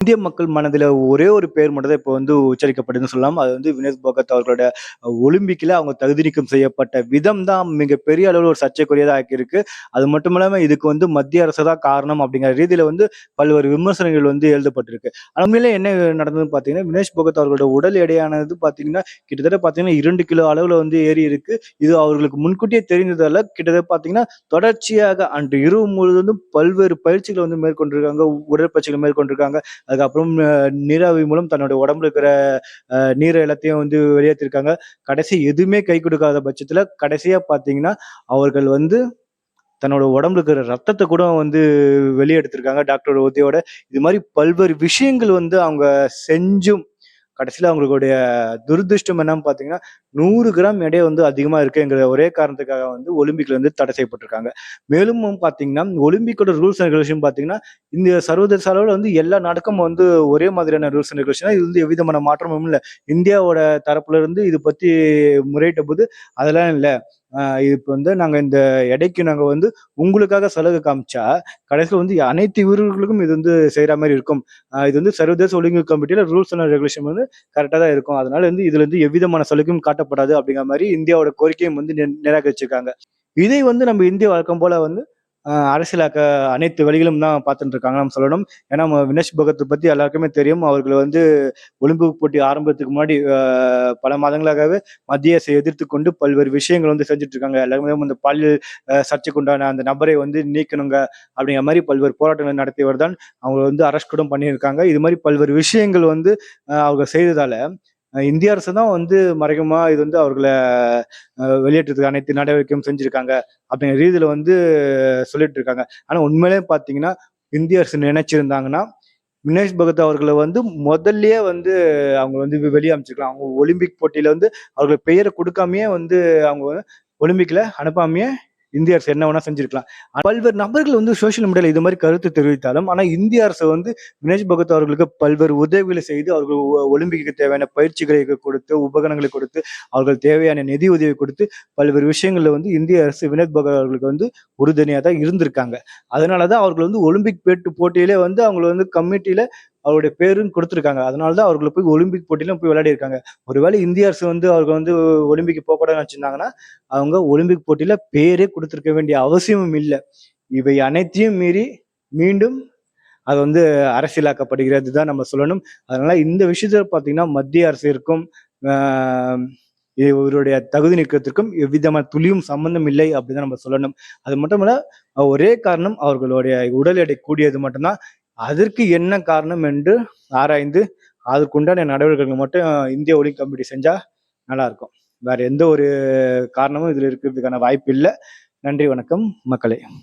இந்திய மக்கள் மனதில ஒரே ஒரு பேர் மட்டும் தான் இப்ப வந்து உச்சரிக்கப்படுதுன்னு சொல்லலாம். அது வந்து வினேஷ் போகத் அவர்களோட ஒலிம்பிக்ல அவங்க தகுதி நீக்கம் செய்யப்பட்ட விதம் தான் மிகப்பெரிய அளவுல ஒரு சர்ச்சைக்குரியதா ஆக்கியிருக்கு. அது மட்டும் இல்லாம இதுக்கு வந்து மத்திய அரசு தான் காரணம் அப்படிங்கிற ரீதியில வந்து பல்வேறு விமர்சனங்கள் வந்து எழுதப்பட்டிருக்கு. ஆனா உண்மையிலே என்ன நடந்ததுன்னு பார்த்தீங்கன்னா, வினேஷ் போகத் அவர்களோட உடல் எடையானது பார்த்தீங்கன்னா, கிட்டத்தட்ட பார்த்தீங்கன்னா 2 கிலோ அளவுல வந்து ஏறி இருக்கு. இது அவர்களுக்கு முன்கூட்டியே தெரிந்ததால கிட்டத்தட்ட பார்த்தீங்கன்னா, தொடர்ச்சியாக அன்று இரவு முழுவதும் பல்வேறு பயிற்சிகள வந்து மேற்கொண்டிருக்காங்க. உடற்பயிற்சிகள் மேற்கொண்டிருக்காங்க. அதுக்கப்புறம் நீராவி மூலம் தன்னுடைய உடம்புல இருக்கிற நீர எல்லாத்தையும் வந்து வெளியேற்றிருக்காங்க. கடைசி எதுவுமே கை குடுக்காத பட்சத்துல, கடைசியா பார்த்தீங்கன்னா, அவர்கள் வந்து தன்னோட உடம்புல இருக்கிற ரத்தத்த கூட வந்து வெளிய எடுத்திருக்காங்க டாக்டரோட உதவியோட. இது மாரி பல்வேறு விஷயங்கள் வந்து அவங்க செஞ்சும், கடைசியில அவங்களுடைய துரதிர்ஷ்டம் என்னன்னு பார்த்தீங்கன்னா, 100 கிராம் எடை வந்து அதிகமா இருக்குங்கிற ஒரே காரணத்துக்காக வந்து ஒலிம்பிக்ல வந்து தடை செய்யப்பட்டிருக்காங்க. மேலும் பார்த்தீங்கன்னா, ஒலிம்பிக்கோட ரூல்ஸ் அண்ட் ரெகுலேஷன் பார்த்தீங்கன்னா, இந்த சர்வதேச அளவுல வந்து எல்லா நாட்டுக்கும் வந்து ஒரே மாதிரியான ரூல்ஸ் அண்ட் ரெகுலேஷன். இது வந்து எவ்விதமான மாற்றமும் இல்ல. இந்தியாவோட தரப்புல இருந்து இது பத்தி முறையிட்டபோது, அதெல்லாம் இல்ல. இப்ப வந்து நாங்க இந்த எடைக்கு நாங்க வந்து உங்களுக்காக சலுகை காமிச்சா, கடைசில வந்து அனைத்து வீரர்களுக்கும் இது வந்து செய்ற மாரி இருக்கும். இது வந்து சர்வதேச ஒலிம்பிக் கமிட்டில ரூல்ஸ் அண்ட் ரெகுலேஷன் வந்து கரெக்ட்டா தான் இருக்கும். அதனால வந்து இதுல இருந்து எவ்விதமான சலுகையும் காட்டப்படாது அப்படிங்கிற மாரி இந்தியாவோட கோரிக்கையும் வந்து நிராகரிச்சிருக்காங்க. இதை வந்து நம்ம இந்தியா வழக்கம் போல வந்து அரசியலாக்க அனைத்து வழிகளும் தான் பார்த்துட்டு இருக்காங்க நம்ம சொல்லணும். ஏன்னா வினேஷ் பகத் பத்தி எல்லாருக்குமே தெரியும். அவர்கள் வந்து ஒலிம்பிக் போட்டி ஆரம்பத்துக்கு முன்னாடி பல மாதங்களாகவே மத்திய அரசை எதிர்த்துக் கொண்டு பல்வேறு விஷயங்கள் வந்து செஞ்சுட்டு இருக்காங்க. எல்லாருமே இந்த பாலியல் சர்ச்சைக்கு உண்டான அந்த நபரை வந்து நீக்கணுங்க அப்படிங்கிற மாரி பல்வேறு போராட்டங்கள் நடத்தியவர் தான். அவங்கள வந்து அரெஸ்ட் கூட பண்ணியிருக்காங்க. இது மாரி பல்வேறு விஷயங்கள் வந்து அவங்க செய்ததால, இந்திய அரசு தான் வந்து மறைமுகமா இது வந்து அவர்கள வெளியேற்றத்துக்கு அனைத்து நடவடிக்கையும் செஞ்சிருக்காங்க. அப்படிங்கிற ரீதியில வந்து சொல்லிட்டு இருக்காங்க. ஆனா உண்மையிலேயே பார்த்தீங்கன்னா, இந்திய அரசு நினைச்சிருந்தாங்கன்னா, வினேஷ் பகத் அவர்கள வந்து முதல்லயே வந்து அவங்க வந்து வெளிய அனுப்பிச்சிருக்கலாம். அவங்க ஒலிம்பிக் போட்டியில வந்து அவர்கள் பெயர குடுக்காமயே வந்து அவங்க ஒலிம்பிக்ல அனுப்பாமயே இந்திய அரசு என்ன வேணா செஞ்சிருக்கலாம். பல்வேறு நபர்கள் வந்து சோசியல் மீடியால இது மாரி கருத்து தெரிவித்தாலும், ஆனா இந்திய அரசு வந்து வினேஷ் பகத் அவர்களுக்கு பல்வேறு உதவிகளை செய்து, அவர்கள் ஒலிம்பிக்கு தேவையான பயிற்சிகளை கொடுத்து, உபகரணங்களை கொடுத்து, அவர்கள் தேவையான நிதி உதவி கொடுத்து, பல்வேறு விஷயங்கள்ல வந்து இந்திய அரசு வினோத் பகத் அவர்களுக்கு வந்து உறுதுணையா தான் இருந்திருக்காங்க. அதனால தான் அவர்கள் வந்து ஒலிம்பிக் போட்டியிலே வந்து அவங்கள வந்து கமிட்டில அவருடைய பேரும் குடுத்திருக்காங்க. அதனால தான் அவர்கள போய் ஒலிம்பிக் போட்டியிலும் போய் விளையாடியிருக்காங்க. ஒருவேளை இந்திய அரசு வந்து அவர்கள் வந்து ஒலிம்பிக் போக்கூடாதுன்னு நெனச்சிருந்தாங்கன்னா, அவங்க ஒலிம்பிக் போட்டியில பேரே குடுத்திருக்க வேண்டிய அவசியமும் இல்ல. இவை அனைத்தையும் மீறி மீண்டும் அது வந்து அரசியலாக்கப்படுகிறது தான் நம்ம சொல்லணும். அதனால இந்த விஷயத்துல பார்த்தீங்கன்னா, மத்திய அரசிற்கும் ஆ இவருடைய தகுதி நீக்கத்திற்கும் எவ்விதமான துளியும் சம்பந்தம் இல்லை அப்படின்னு நம்ம சொல்லணும். அது மட்டுமல்ல, ஒரே காரணம் அவர்களுடைய உடல் எடை கூடியது மட்டும் தான். அதற்கு என்ன காரணம் என்று ஆராய்ந்து, அதற்குண்டான நடவடிக்கைகள் மட்டும் இந்திய ஒலிம்பிக் கமிட்டி செஞ்சா நல்லா இருக்கும். வேற எந்த ஒரு காரணமும் இதுல இருக்கிறதுக்கான வாய்ப்பு இல்ல. நன்றி, வணக்கம் மக்களே.